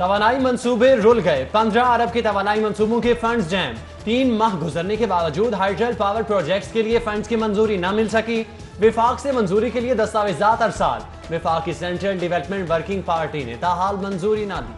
توانائی منصوبے رول گئے، 15 ارب کے توانائی منصوبوں کے فنڈز جیم، 3 ماہ گزرنے کے باوجود ہائیڈرل پاور پروجیکٹس کے لیے فنڈز کی منظوری نہ مل سکی، وفاق سے منظوری کے لیے دستاویزات ارسال، وفاق کی سینٹرل ڈیولپمنٹ ورکنگ پارٹی نے تاحال منظوری نہ دی۔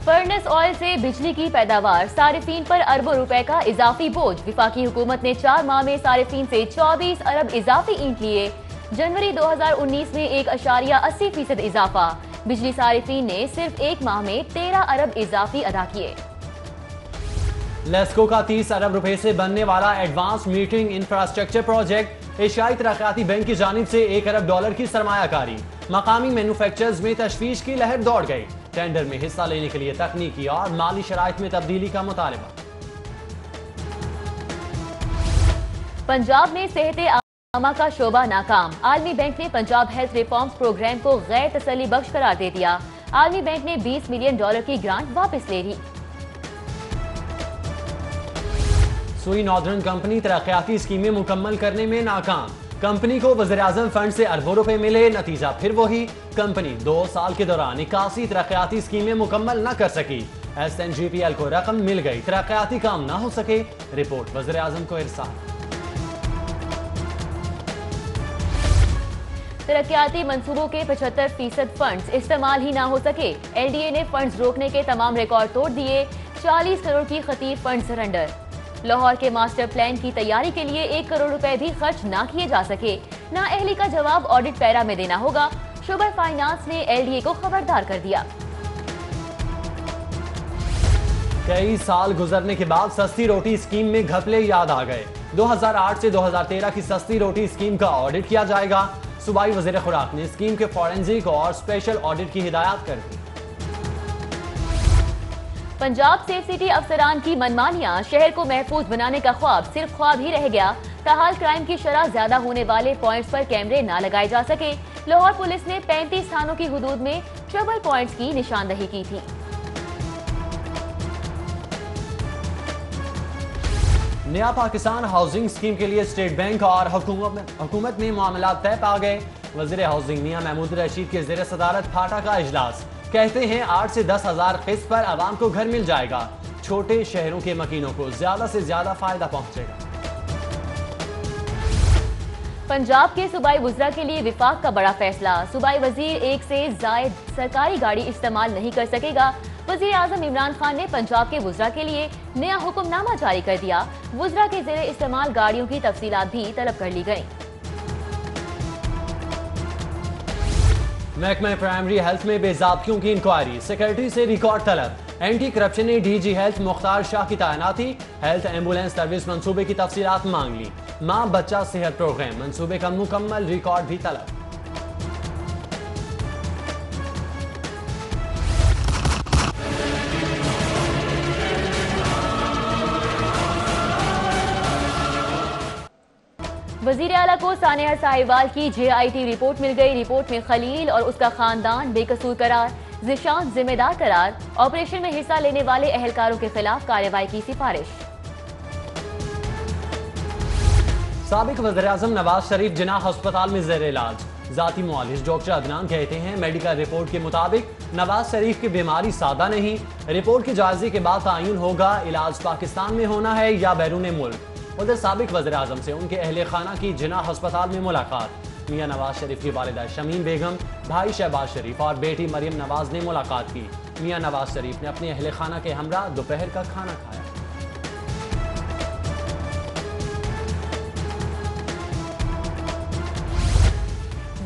فرنس آئل سے بجلی کی پیداوار، صارفین پر اربوں روپے کا اضافی بوجھ، وفاقی حکومت نے 4 ماہ میں صارفین سے 24 ارب اضافی اینٹ لیے، جنوری 2019 میں 1.80% اضافہ، بجلی صارفین نے صرف 1 ماہ میں 13 ارب اضافی ادا کیے۔ لیسکو کا 30 ارب روپے سے بننے والا ایڈوانس میٹرنگ انفراسٹرکچر پروجیکٹ، ایشیائی ترقیاتی بینک کی جانب سے $1 ارب کی سرمایہ کاری، مقامی مینوفیکچررز میں تشویش کی لہر دوڑ گئی، ٹینڈر میں حصہ لینے کے لیے تکنیکی اور مالی شرائط میں تبدیلی کا مطالبہ۔ پنجاب میں صحت عامہ کا شعبہ ناکام، عالمی بینک نے پنجاب ہیلتھ ریفارمز پروگرام کو غیر تسلی بخش قرار دے دیا، عالمی بینک نے $20 ملین کی گرانٹ واپس لے لی۔ سوئی ناردرن کمپنی ترقیاتی اسکیمیں مکمل کرنے میں ناکام، کمپنی کو وزیراعظم فنڈ سے اربوں روپے ملے، نتیجہ پھر وہی، کمپنی 2 سال کے دوران 81 ترقیاتی اسکیمیں مکمل نہ کر سکی، SNGPL کو رقم مل گئی، ترقیاتی کام نہ ہو سکے، رپورٹ وزیراعظم کو ارسال۔ ترقیاتی منصوبوں کے 75% فنڈز استعمال ہی نہ ہو سکے، LDA نے فنڈز روکنے کے تمام ریکارڈ توڑ دیے، 40 کروڑ کی خطیر فنڈ سرنڈر، لاہور کے ماسٹر پلان کی تیاری کے لیے 1 کروڑ روپے بھی خرچ نہ کیے جا سکے، نااہلی کا جواب آڈٹ پیرا میں دینا ہوگا، شعبہ فائنانس نے LDA کو خبردار کر دیا۔ کئی سال گزرنے کے بعد سستی روٹی اسکیم میں گھپلے یاد آ گئے، 2008 سے 2013 کی سستی روٹی اسکیم کا آڈٹ کیا جائے گا، صوبائی وزیر خوراک نے اسکیم کے فورنزک اور اسپیشل آڈٹ کی ہدایات کر دی۔ پنجاب سیف سٹی افسران کی منمانیاں، شہر کو محفوظ بنانے کا خواب صرف خواب ہی رہ گیا، تاحال کرائم کی شرح زیادہ ہونے والے پوائنٹس پر کیمرے نہ لگائے جا سکے، لاہور پولیس نے 35 تھانوں کی حدود میں ٹربل پوائنٹس کی نشاندہی کی تھی۔ نیا پاکستان ہاؤسنگ اسکیم کے لیے اسٹیٹ بینک اور حکومت میں معاملات طے پا گئے، وزیر ہاؤسنگ میاں محمود رشید کے زیر صدارت پھاٹا کا اجلاس، کہتے ہیں 8 سے 10 ہزار قسط پر عوام کو گھر مل جائے گا، چھوٹے شہروں کے مکینوں کو زیادہ سے زیادہ فائدہ پہنچے گا۔ پنجاب کے صوبائی وزراء کے لیے وفاق کا بڑا فیصلہ، صوبائی وزیر 1 سے زائد سرکاری گاڑی استعمال نہیں کر سکے گا، وزیر اعظم عمران خان نے پنجاب کے وزراء کے لیے نیا حکم نامہ جاری کر دیا، وزراء کے زیر استعمال گاڑیوں کی تفصیلات بھی طلب کر لی گئیں۔ محکمہ پرائمری ہیلتھ میں بے ضابطگیوں کی انکوائری، سیکرٹری سے ریکارڈ طلب، اینٹی کرپشن نے DG ہیلتھ مختار شاہ کی تعیناتی، ہیلتھ ایمبولینس سروس منصوبے کی تفصیلات مانگ لی، ماں بچہ صحت پروگرام منصوبے کا مکمل ریکارڈ بھی طلب۔ وزیر اعلیٰ کو سانحہ ساہیوال کی JIT رپورٹ مل گئی، رپورٹ میں خلیل اور اس کا خاندان بے قصور قرار، ذیشان ذمہ دار قرار، آپریشن میں حصہ لینے والے اہلکاروں کے خلاف کارروائی کی سفارش۔ سابق وزیراعظم نواز شریف جناح ہسپتال میں زیر علاج، ذاتی معالج ڈاکٹر عدنان کہتے ہیں میڈیکل رپورٹ کے مطابق نواز شریف کی بیماری سادہ نہیں، رپورٹ کے جائزے کے بعد تعین ہوگا علاج پاکستان میں ہونا ہے یا بیرون ملک۔ ادھر سابق وزیر اعظم سے ان کے اہل خانہ کی جناح ہسپتال میں ملاقات، میاں نواز شریف کی والدہ شمیم بیگم، بھائی شہباز شریف اور بیٹی مریم نواز نے ملاقات کی، میاں نواز شریف نے اپنے اہل خانہ کے ہمراہ دوپہر کا کھانا کھایا۔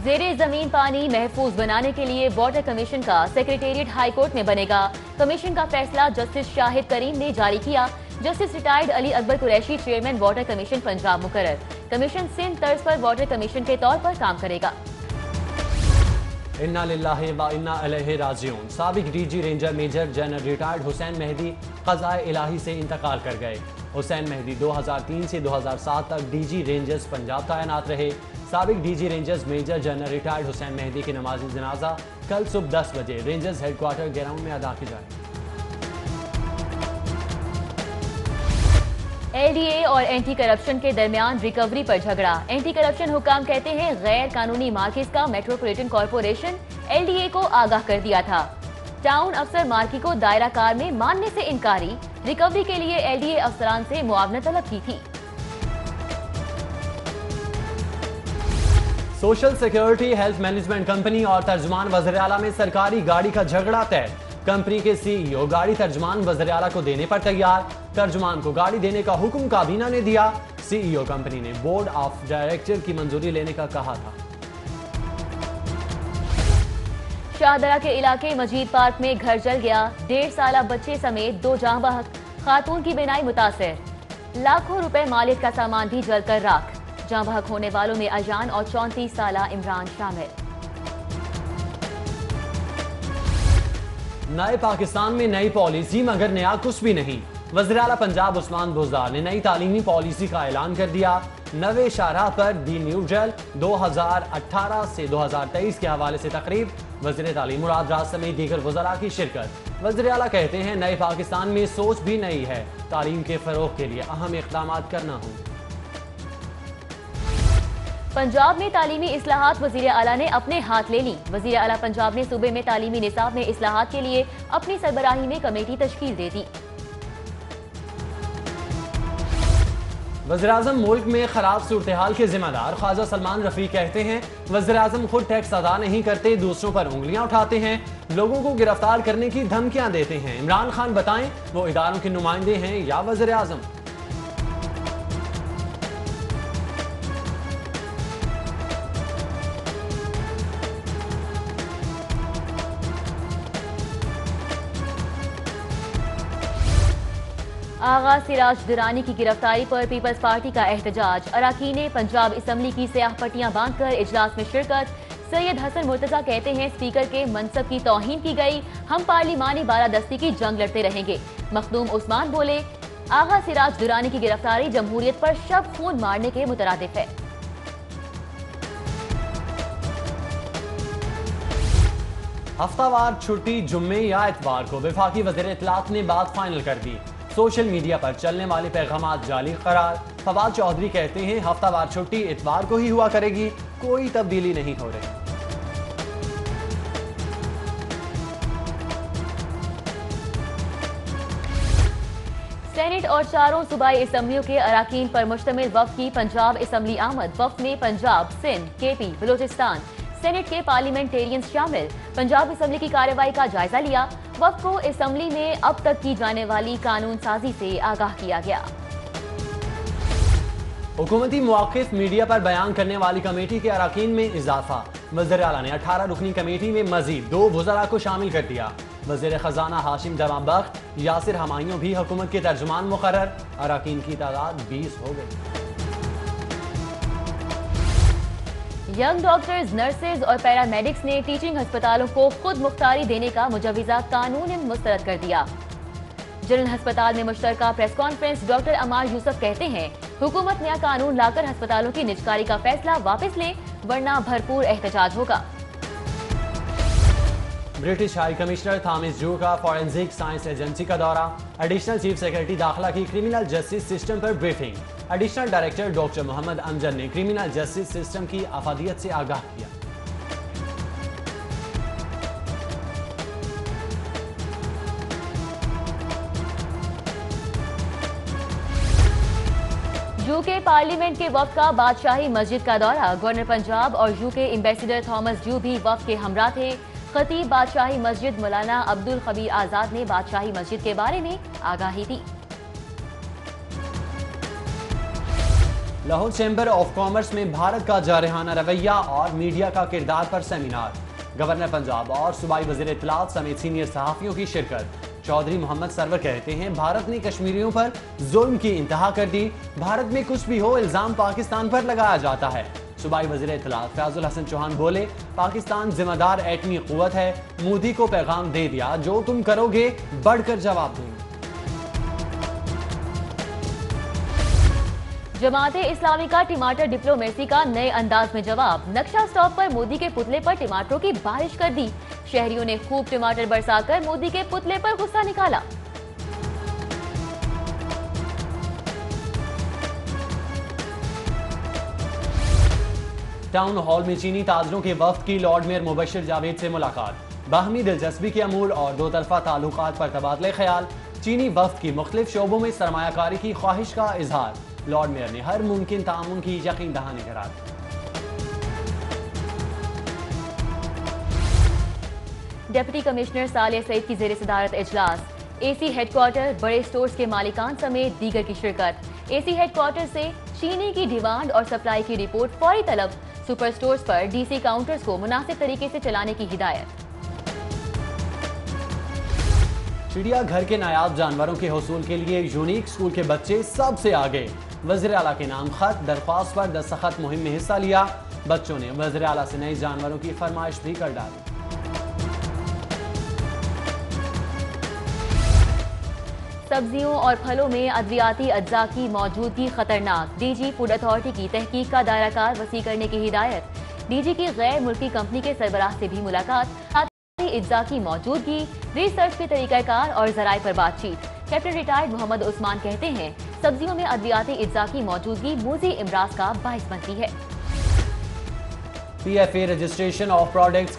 زیر زمین پانی محفوظ بنانے کے لیے واٹر کمیشن کا سیکریٹریٹ ہائی کورٹ میں بنے گا، کمیشن کا فیصلہ جسٹس شاہد کریم نے جاری کیا، justice retired Ali Akbar Qureshi chairman water commission Punjab مقرر، کمیشن سندھ طرز پر واٹر کمیشن کے طور پر کام کرے گا۔ انا للہ و انا الیہ راجعون، سابق DG ranger major general retired Hussain Mehdi قضائے الہی سے انتقال کر گئے، حسین مہدی 2003 سے 2007 تک DG رینجرز پنجاب تعینات رہے، سابق DG rangers major general retired Hussain Mehdi کی نماز جنازہ کل صبح 10 بجے رینجرز ہیڈ کوارٹر گراؤنڈ میں ادا کی جائے گی۔ LDA اور اینٹی کرپشن کے درمیان ریکوری پر جھگڑا، اینٹی کرپشن حکام کہتے ہیں غیر قانونی مارکس کا میٹروپولیٹن کارپوریشن LDA को आगाह कर दिया था। टाउन अफसर मार्की को दायरा कार में मानने से इनकारी, रिकवरी के लिए LDA अफसरान से मुआवनत तलब की थी। Social security health management company और तर्जुमान वज़ीर-ए-आला में सरकारी गाड़ी का झगड़ा तय। कंपनी के CEO गाड़ी तर्जुमान वज़ीर-ए-आला को देने पर तैयार, तर्जुमान को गाड़ी देने का हुक्म काबीना ने दिया। CEO कंपनी ने बोर्ड ऑफ डायरेक्टर की मंजूरी लेने का कहा था। शाहदरा के इलाके मजीद पार्क में घर जल गया, 1.5 साला बच्चे समेत 2 जाँ बहक, खातून की बीनाई मुतासिर। लाखों रुपए मालियत का सामान भी जलकर राख। जाँ बहक होने वालों में अजान और 34 साला इमरान शामिल। नए पाकिस्तान में नई पॉलिसी मगर नया कुछ भी नहीं। वज़ीर-ए-आला पंजाब उस्मान बुज़दार ने नई तालीमी पॉलिसी का ऐलान कर दिया। नवे शाहराह पर दी न्यू जेल 2018 से 2023 के हवाले से तकरीब, वज़ीर तालीम मुराद राज समेत दीगर वज़रा की शिरकत। वज़ीर-ए-आला कहते हैं नए पाकिस्तान में सोच भी नई है, तालीम के फ़रोग़ के लिए अहम इक़दाम करना होंगे। पंजाब में तालीमी इस्लाहात वज़ीर-ए-आला ने अपने हाथ ले ली। वज़ीर-ए-आला पंजाब ने सूबे में तालीमी निसाब में इस्लाहात के लिए अपनी सरबराही में कमेटी तश्कील दे दी। वज़ीर-ए-आज़म मुल्क में खराब सूरत-ए-हाल के जिम्मेदार ख्वाजा सलमान रफ़ी कहते हैं वज़ीर-ए-आज़म खुद टैक्स अदा नहीं करते, दूसरों पर उंगलियां उठाते हैं, लोगों को गिरफ्तार करने की धमकियां देते हैं। इमरान खान बताएं वो इदारों के नुमाइंदे हैं या वज़ीर-ए-आज़म। आगा सिराज दुरानी की गिरफ्तारी पर पीपल्स पार्टी का एहतजाज। अरकान पंजाब असम्बली की स्याह पट्टियां बांधकर इजलास में शिरकत। सैयद हसन मुर्तजा कहते हैं स्पीकर के मनसब की तौहीन की गई, हम पार्लिमानी बालादस्ती की जंग लड़ते रहेंगे। मखदूम उस्मान बोले आगा सिराज दुरानी की गिरफ्तारी जमहूरियत पर शब खून मारने के मुतरादिफ है। हफ्तावार छुट्टी जुम्मे या इतवार को वफाकी वज़ीर इत्तलात ने बात फाइनल कर दी। सोशल मीडिया पर चलने वाले पैगामात जाली करार। फवाद चौधरी कहते हैं हफ्तावार छुट्टी इतवार को ही हुआ करेगी, कोई तब्दीली नहीं हो रही। सेनेट और चारों सूबाई असम्बलियों के अरकान पर मुश्तमिल वफ़द की पंजाब असम्बली आमद। वफ़द में पंजाब, सिंध, KP, बलोचिस्तान, सेनेट के पार्लियामेंटेरियंस शामिल। पंजाब असम्बली की कार्रवाई का जायजा लिया। वफ़द को असम्बली में अब तक की जाने वाली कानून साजी से आगाह किया गया। हुकूमती मौक़िफ़ मीडिया पर बयान करने वाली कमेटी के अरकान में इजाफा। वज़ीर-ए-आला ने 18 रुकनी कमेटी में मजीद 2 वज़रा को शामिल कर दिया। वज़ीर ख़जाना हाशिम दमाबख्त, यासिर हमायूं भी हुकूमत के तर्जुमान मुकर्रर। अरकान की तादाद 20 हो गई। यंग डॉक्टर्स, नर्सेज और पैरामेडिक्स ने टीचिंग अस्पतालों को खुद मुख्तारी देने का मुजव्वज़ा कानूनन मुस्तरद कर दिया। जनरल अस्पताल में मुश्तरका प्रेस कॉन्फ्रेंस। डॉक्टर अमार यूसुफ कहते हैं हुकूमत नया कानून लाकर अस्पतालों की निजकारी का फैसला वापस ले, वरना भरपूर एहतजाज होगा। ब्रिटिश हाई कमिश्नर थॉमस जू का फॉरेंसिक साइंस एजेंसी का दौरा। एडिशनल चीफ सेक्रेटरी दाखिला की क्रिमिनल जस्टिस सिस्टम पर briefing. Additional director doctor Mohammad Amjad ने क्रिमिनल जस्टिस सिस्टम की अफादियत से आगाह किया। यूके पार्लियामेंट के वफ़द का बादशाही मस्जिद का दौरा। गवर्नर पंजाब और यूके एम्बेसडर थॉमस जू भी वफ़द के हमरा थे। खतीब बादशाही मस्जिद मौलाना अब्दुल खबीर आजाद ने बादशाही मस्जिद के बारे में आगाही दी। लाहौर चैम्बर ऑफ कॉमर्स में भारत का जारहाना रवैया और मीडिया का किरदार पर सेमिनार। गवर्नर पंजाब और सूबाई वज़ीर इत्तलात समेत सीनियर सहाफ़ियों की शिरकत। चौधरी मोहम्मद सरवर कहते हैं भारत ने कश्मीरियों पर जुल्म की इंतहा कर दी, भारत में कुछ भी हो इल्जाम पाकिस्तान पर लगाया जाता है। सूबाई वज़ीर इत्तलात फयाजुल हसन चौहान बोले पाकिस्तान जिम्मेदार एटमी क़ुव्वत है, मोदी को पैगाम दे दिया जो तुम करोगे बढ़कर जवाब देंगे। जमात इस्लामी का टमाटर डिप्लोमेसी का नए अंदाज में जवाब। नक्शा स्टॉप पर मोदी के पुतले पर टमाटरों की बारिश कर दी। शहरियों ने खूब टमाटर बरसाकर मोदी के पुतले पर गुस्सा निकाला। टाउन हॉल में चीनी ताजरों के वफ्द की लॉर्ड मेयर मुबशिर जावेद से मुलाकात। बाहमी दिलचस्पी के अमूल और दो तरफा ताल्लुकात पर तबादले ख्याल। चीनी वफ्द की मुख्तलिफ शोबों में सरमायाकारी की ख्वाहिश का इजहार। लॉर्ड मेयर ने हर मुमकिन तामुन की यकीन दहानी करा दी। डिप्टी कमिश्नर सालिया सईद की जेर सदारत इजलास। एसी हेडक्वार्टर, बड़े स्टोर्स के मालिकान समेत दीगर की शिरकत। एसी हेडक्वार्टर से चीनी की डिमांड और सप्लाई की रिपोर्ट फौरी तलब। सुपर स्टोर्स पर डीसी काउंटर्स को मुनासिब तरीके से चलाने की हिदायत। चिड़िया घर के नायाब जानवरों के हुसूल के लिए यूनिक स्कूल के बच्चे सबसे आगे। वज़ीर आला के नाम खत दरख्वास्त पर दस्तखत मुहिम में हिस्सा लिया। बच्चों ने वज़ीर आला से नए जानवरों की फरमाइश भी कर डाली। सब्जियों और फलों में अद्वियाती अज्जा की मौजूदगी खतरनाक। डीजी फूड अथॉरिटी की तहकीक का दायरा कार वसी करने की हिदायत। डीजी की गैर मुल्की कंपनी के सरबराह से भी मुलाकात। अज्जा की मौजूदगी, रिसर्च के तरीकाकार और जराए पर बातचीत। कैप्टन रिटायर्ड मोहम्मद उस्मान कहते हैं सब्जियों में अद्वियाती अज्जा की मौजूदगी मूजी इमराज का बाइस बनती है। PFA रजिस्ट्रेशन ऑफ प्रोडक्ट्स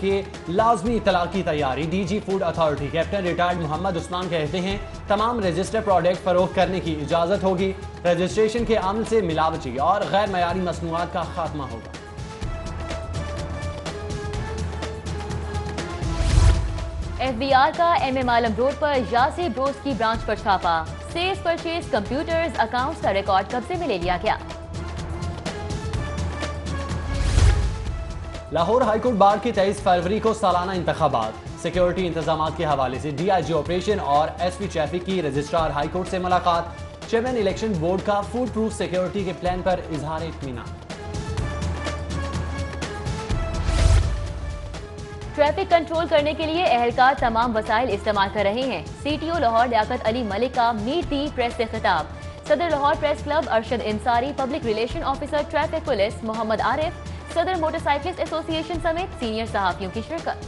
के लाजमी इतला की तैयारी। DG food authority captain retired Mohammad Usman कहते हैं तमाम रजिस्टर प्रोडक्ट फरोख्त करने की इजाजत होगी। रजिस्ट्रेशन के अमल से मिलावटी और गैर मयारी मसनूआत का खात्मा होगा। FBR का MM आलम रोड पर यासिर ब्रोस की ब्रांच पर छापा। सेल्स परचेज, कंप्यूटर्स, अकाउंट्स का रिकॉर्ड कब्जे में ले लिया गया। लाहौर हाईकोर्ट बार की 23 फरवरी को सालाना इंतखाबात। सिक्योरिटी इंतजाम के हवाले से DIG ऑपरेशन और SP ट्रैफिक की रजिस्ट्रार हाईकोर्ट से मुलाकात। चेयरमैन इलेक्शन बोर्ड का फूड प्रूफ सिक्योरिटी के प्लान पर इजहार इत्मीनान। ट्रैफिक कंट्रोल करने के लिए एहलकार तमाम वसाइल इस्तेमाल कर रहे हैं। CTO लाहौर लियाकत अली मलिक का मीट दी प्रेस से खिताब। सदर Lahore press club Arshad Ansari, public relation officer traffic police Mohammad Arif, सदर मोटरसाइकिलिस्ट एसोसिएशन समेत सीनियर सहाफियों की शिरकत।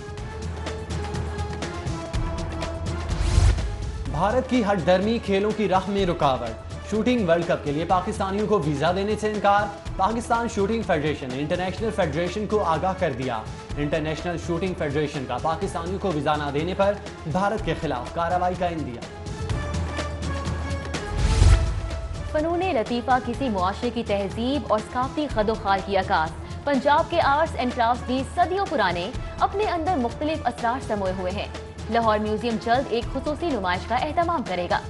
भारत की हठधर्मी खेलों की राह में रुकावट। शूटिंग वर्ल्ड कप के लिए पाकिस्तानियों को वीजा देने से इनकार। पाकिस्तान शूटिंग फेडरेशन ने इंटरनेशनल फेडरेशन को आगाह कर दिया। इंटरनेशनल शूटिंग फेडरेशन का पाकिस्तानियों को वीजा न देने पर भारत के खिलाफ कार्रवाई का इंदिया। फनून लतीफ़ा किसी मुआशरे की तहजीब और सकाफती खदोखाल की अक्कास। पंजाब के आर्ट्स एंड क्राफ्ट भी सदियों पुराने अपने अंदर मुख्तलिफ असरार समोए हुए हैं। लाहौर म्यूजियम जल्द एक खुसूसी नुमाइश का एहतमाम करेगा।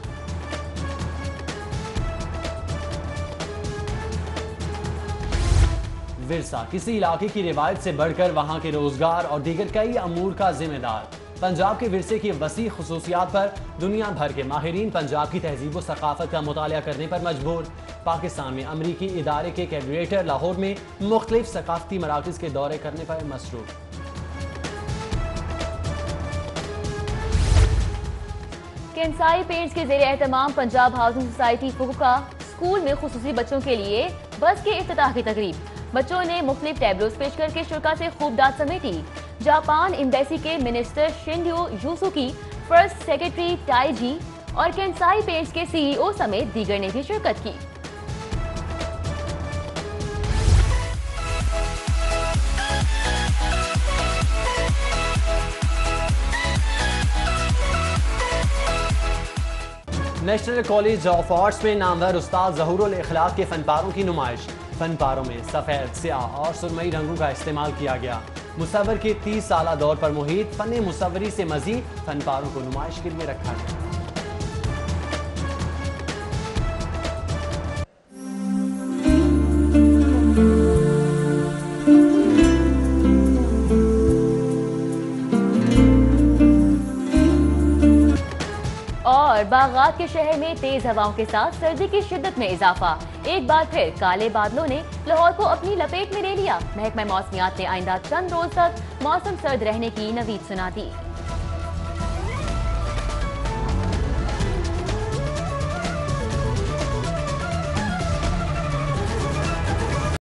विरसा किसी इलाके की रिवायत से बढ़कर वहाँ के रोजगार और दीगर कई अमूर का जिम्मेदार। पंजाब के विरसे की वसी खुसूसियात पर दुनिया भर के माहिरीन पंजाब की तहजीब व सकाफत का मुतालिया करने पर मजबूर। पाकिस्तान में अमरीकी इदारे के कैडरेटर लाहौर में मुख्तलिफ सकाफती मराकज़ के दौरे करने पर मसरूफ। केंसाई पेंट्स के ज़ेरे एहतमाम पंजाब हाउसिंग सोसाइटी फुका स्कूल में खुसूसी बच्चों के लिए बस के इफ्तिताह की तकरीब। बच्चों ने मुख्तलिफ टैबलोज पेश करके शुरा से खूब दाद समेटी। जापान एम्बेसी के मिनिस्टर शिंड्यो यूसुकी, फर्स्ट सेक्रेटरी टाइजी और केंसाई पेंट्स के CEO समेत दीगर ने भी शिरकत की। नेशनल कॉलेज ऑफ आर्ट्स में नामवर उस्ताद ज़हूरुल इखलाक के फनपारों की नुमाइश। फनपारों में सफ़ेद, स्याह और सुरमई रंगों का इस्तेमाल किया गया। मुसव्विर के 30 साला दौर पर मुहित फन मुसव्वरी से मजीद फनपारों को नुमाइश के लिए रखा गया। और बागात के शहर में तेज हवाओं के साथ सर्दी की शिद्दत में इजाफा। एक बार फिर काले बादलों ने लाहौर को अपनी लपेट में ले लिया। महकमा मौसमियात ने आइंदा चंद रोज तक मौसम सर्द रहने की नवीद सुना दी।